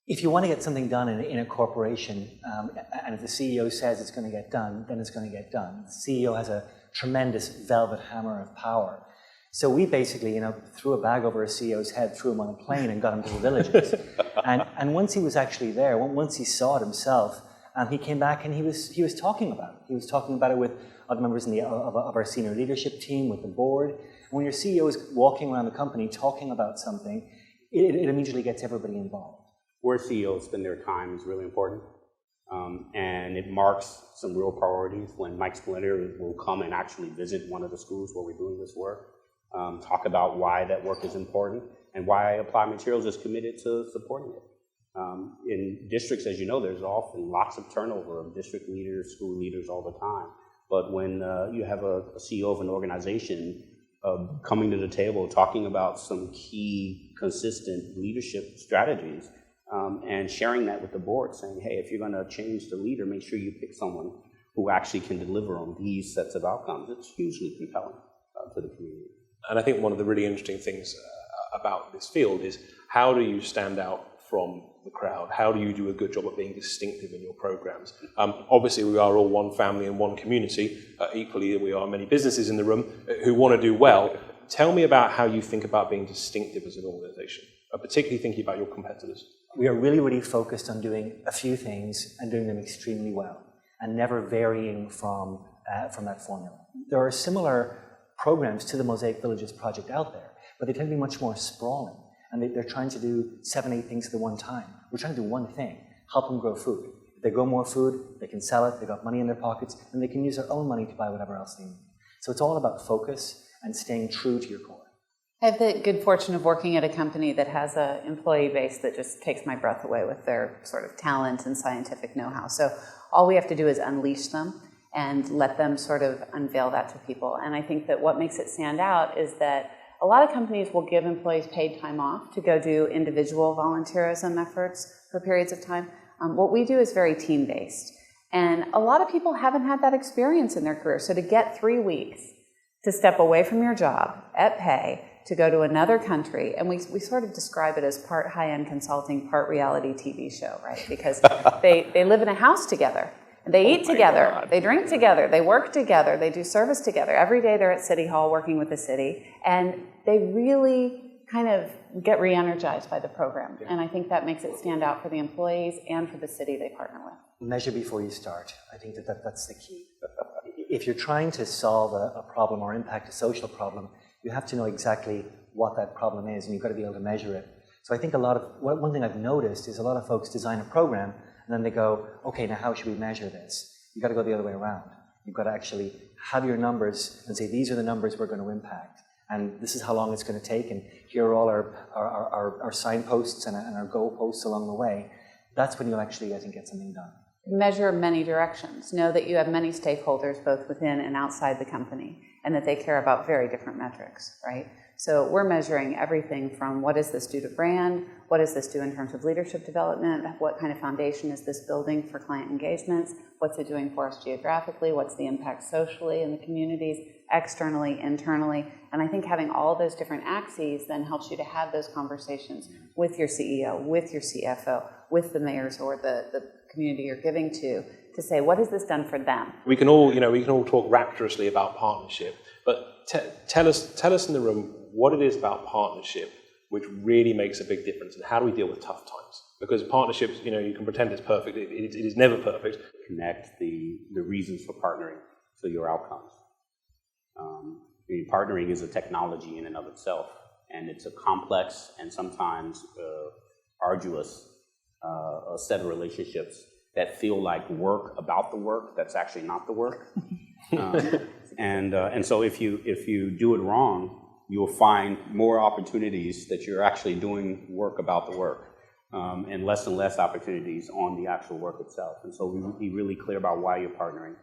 if you want to get something done in a corporation, and if the CEO says it's going to get done, then it's going to get done. The CEO has a tremendous velvet hammer of power. So we basically, threw a bag over a CEO's head, threw him on a plane, and got him to the villages. And once he was actually there, once he saw it himself, he came back and he was talking about it. He was talking about it with other members of our senior leadership team, with the board. And when your CEO is walking around the company talking about something, it immediately gets everybody involved. Where CEOs spend their time is really important. And it marks some real priorities when Mike Splinter will come and actually visit one of the schools where we're doing this work, talk about why that work is important and why Applied Materials is committed to supporting it. In districts, as you know, there's often lots of turnover of district leaders, school leaders all the time. But when you have a CEO of an organization coming to the table, talking about some key, consistent leadership strategies, and sharing that with the board, saying, hey, if you're going to change the leader, make sure you pick someone who actually can deliver on these sets of outcomes. It's hugely compelling to the community. And I think one of the really interesting things about this field is, how do you stand out from the crowd? How do you do a good job of being distinctive in your programs? Obviously, we are all one family and one community. Equally, we are many businesses in the room who want to do well. Tell me about how you think about being distinctive as an organization, particularly thinking about your competitors. We are really, really focused on doing a few things and doing them extremely well, and never varying from that formula. There are similar programs to the Mosaic Villages project out there, but they tend to be much more sprawling, and they're trying to do 7, 8 things at the one time. We're trying to do one thing: help them grow food. If they grow more food, they can sell it, they've got money in their pockets, and they can use their own money to buy whatever else they need. So it's all about focus and staying true to your core. I have the good fortune of working at a company that has an employee base that just takes my breath away with their sort of talent and scientific know-how. So all we have to do is unleash them and let them sort of unveil that to people. And I think that what makes it stand out is that a lot of companies will give employees paid time off to go do individual volunteerism efforts for periods of time. What we do is very team-based. And a lot of people haven't had that experience in their career. So to get 3 weeks to step away from your job at pay, to go to another country, and we sort of describe it as part high-end consulting, part reality TV show, right? Because they live in a house together, and they eat together, they drink together, they work together, they do service together. Every day they're at City Hall working with the city, and they really kind of get re-energized by the program. Yeah. And I think that makes it stand out for the employees and for the city they partner with. Measure before you start. I think that's the key. If you're trying to solve a problem or impact a social problem, you have to know exactly what that problem is, and you've got to be able to measure it. So I think one thing I've noticed is a lot of folks design a program, and then they go, okay, now how should we measure this? You've got to go the other way around. You've got to actually have your numbers and say, these are the numbers we're going to impact, and this is how long it's going to take, and here are all our signposts and our goalposts along the way. That's when you'll actually, I think, get something done. Measure many directions. Know that you have many stakeholders both within and outside the company, and that they care about very different metrics, right? So we're measuring everything from what does this do to brand, what does this do in terms of leadership development, what kind of foundation is this building for client engagements, what's it doing for us geographically, what's the impact socially in the communities, externally, internally. And I think having all of those different axes then helps you to have those conversations with your CEO, with your CFO, with the mayors or the community you're giving to say, what has this done for them? We can all talk rapturously about partnership, but tell us in the room what it is about partnership which really makes a big difference, and how do we deal with tough times? Because partnerships, you can pretend it's perfect. It is never perfect. Connect the reasons for partnering to your outcomes. Partnering is a technology in and of itself, and it's a complex and sometimes arduous set of relationships that feel like work about the work that's actually not the work. And so if you do it wrong, you'll find more opportunities that you're actually doing work about the work, and less opportunities on the actual work itself. And so be really clear about why you're partnering,